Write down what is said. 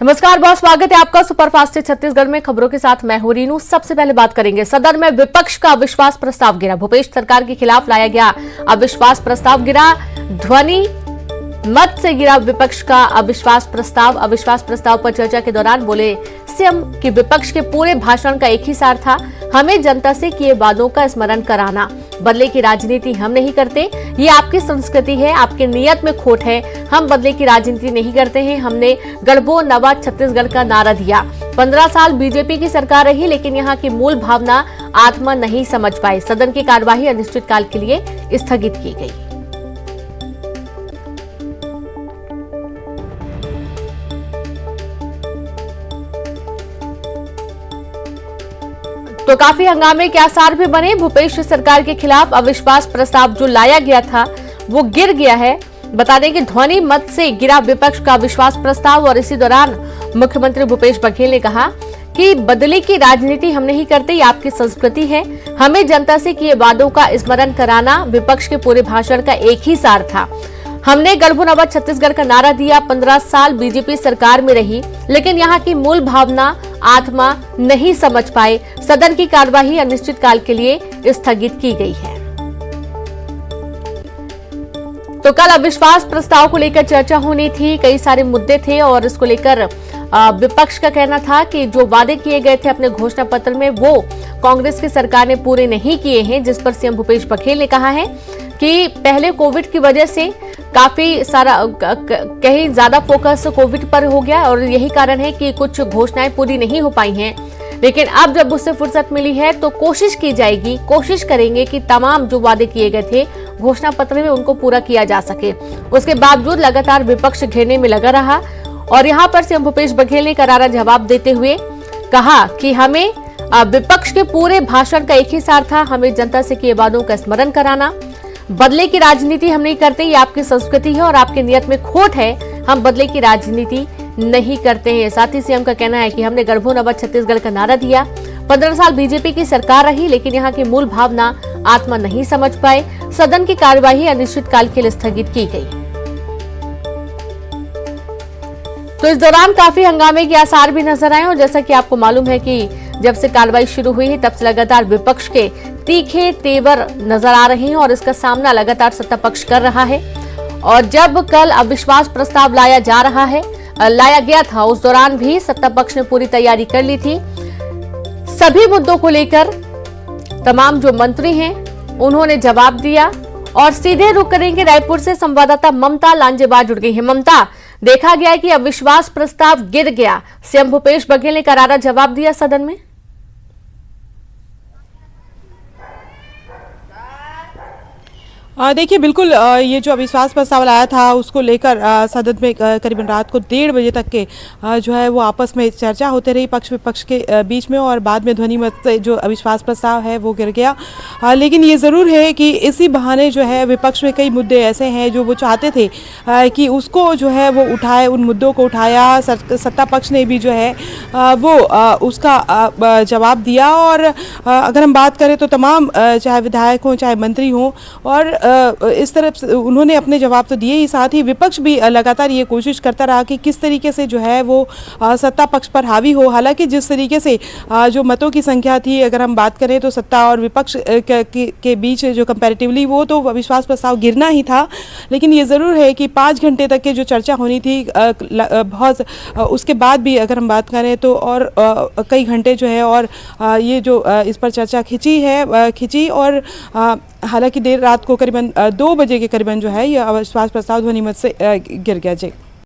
नमस्कार बहुत स्वागत है आपका सुपरफास्ट छत्तीसगढ़ में। खबरों के साथ मैं हूं रीनू। सबसे पहले बात करेंगे, सदन में विपक्ष का अविश्वास प्रस्ताव गिरा। भूपेश सरकार के खिलाफ लाया गया अविश्वास प्रस्ताव गिरा। ध्वनि मत से गिरा विपक्ष का अविश्वास प्रस्ताव। अविश्वास प्रस्ताव पर चर्चा के दौरान बोले सीएम कि विपक्ष के पूरे भाषण का एक ही सार था, हमें जनता से किए वादों का स्मरण कराना। बदले की राजनीति हम नहीं करते, ये आपकी संस्कृति है, आपके नियत में खोट है। हम बदले की राजनीति नहीं करते हैं। हमने गढ़बो नवा छत्तीसगढ़ का नारा दिया। 15 साल बीजेपी की सरकार रही, लेकिन यहाँ की मूल भावना आत्मा नहीं समझ पाई। सदन की कार्यवाही अनिश्चितकाल के लिए स्थगित की गई। तो काफी हंगामे के आसार भी बने। भूपेश सरकार के खिलाफ अविश्वास प्रस्ताव जो लाया गया था वो गिर गया है। बता दें कि ध्वनि मत से गिरा विपक्ष का अविश्वास प्रस्ताव और इसी दौरान मुख्यमंत्री भूपेश बघेल ने कहा कि बदले की राजनीति हम नहीं करते, ये आपकी संस्कृति है। हमें जनता से किए वादों का स्मरण कराना विपक्ष के पूरे भाषण का एक ही सार था। हमने गढ़बो नवा छत्तीसगढ़ का नारा दिया। 15 साल बीजेपी सरकार में रही, लेकिन यहाँ की मूल भावना आत्मा नहीं समझ पाए। सदन की कार्यवाही अनिश्चितकाल के लिए स्थगित की गई है। तो कल अविश्वास प्रस्ताव को लेकर चर्चा होनी थी, कई सारे मुद्दे थे और इसको लेकर विपक्ष का कहना था कि जो वादे किए गए थे अपने घोषणा पत्र में वो कांग्रेस की सरकार ने पूरे नहीं किए हैं, जिस पर सीएम भूपेश बघेल ने कहा है कि पहले कोविड की वजह से काफी सारा कहीं ज्यादा फोकस कोविड पर हो गया और यही कारण है कि कुछ घोषणाएं पूरी नहीं हो पाई हैं। लेकिन अब जब उससे फुर्सत मिली है तो कोशिश की जाएगी, कोशिश करेंगे कि तमाम जो वादे किए गए थे घोषणा पत्र में उनको पूरा किया जा सके। उसके बावजूद लगातार विपक्ष घेरने में लगा रहा और यहाँ पर सीएम भूपेश बघेल ने करारा जवाब देते हुए कहा कि हमें विपक्ष के पूरे भाषण का एक ही सार था, हमें जनता से किए वादों का स्मरण कराना। बदले की राजनीति हम नहीं करते, ये आपकी संस्कृति है और आपके नियत में खोट है। हम बदले की राजनीति नहीं करते हैं। साथ ही सीएम का कहना है कि हमने गढ़बो नवा छत्तीसगढ़ का नारा दिया। 15 साल बीजेपी की सरकार रही, लेकिन यहाँ की मूल भावना आत्मा नहीं समझ पाए। सदन की कार्यवाही अनिश्चितकाल के लिए स्थगित की गई। तो इस दौरान काफी हंगामे के आसार भी नजर आए और जैसा कि आपको मालूम है कि जब से कार्रवाई शुरू हुई है तब से लगातार विपक्ष के तीखे तेवर नजर आ रहे हैं और इसका सामना लगातार सत्ता पक्ष कर रहा है। और जब कल अविश्वास प्रस्ताव लाया गया था उस दौरान भी सत्ता पक्ष ने पूरी तैयारी कर ली थी। सभी मुद्दों को लेकर तमाम जो मंत्री हैं उन्होंने जवाब दिया और सीधे रुख करेंगे रायपुर से संवाददाता ममता लांजेबाज जुड़ गई है। ममता, देखा गया कि अविश्वास प्रस्ताव गिर गया, सीएम भूपेश बघेल ने करारा जवाब दिया सदन में। देखिए बिल्कुल, ये जो अविश्वास प्रस्ताव लाया था उसको लेकर सदन में करीबन रात को 1:30 बजे तक के जो है वो आपस में चर्चा होते रही पक्ष विपक्ष के बीच में और बाद में ध्वनि मत से जो अविश्वास प्रस्ताव है वो गिर गया। लेकिन ये ज़रूर है कि इसी बहाने जो है विपक्ष में कई मुद्दे ऐसे हैं जो वो चाहते थे कि उसको जो है वो उठाए, उन मुद्दों को उठाया। सत्ता पक्ष ने भी जो है वो उसका जवाब दिया और अगर हम बात करें तो तमाम चाहे विधायक हों चाहे मंत्री हों और इस तरफ से उन्होंने अपने जवाब तो दिए ही, साथ ही विपक्ष भी लगातार ये कोशिश करता रहा कि किस तरीके से जो है वो सत्ता पक्ष पर हावी हो। हालांकि जिस तरीके से जो मतों की संख्या थी अगर हम बात करें तो सत्ता और विपक्ष के बीच जो कंपैरेटिवली वो तो अविश्वास प्रस्ताव गिरना ही था। लेकिन ये ज़रूर है कि 5 घंटे तक की जो चर्चा होनी थी बहुत उसके बाद भी अगर हम बात करें तो और कई घंटे जो है और ये जो इस पर चर्चा खिंची और हालांकि देर रात को करीबन 2 बजे के करीबन जो है यह अविश्वास प्रस्ताव ध्वनि मत से गिर गया। जी।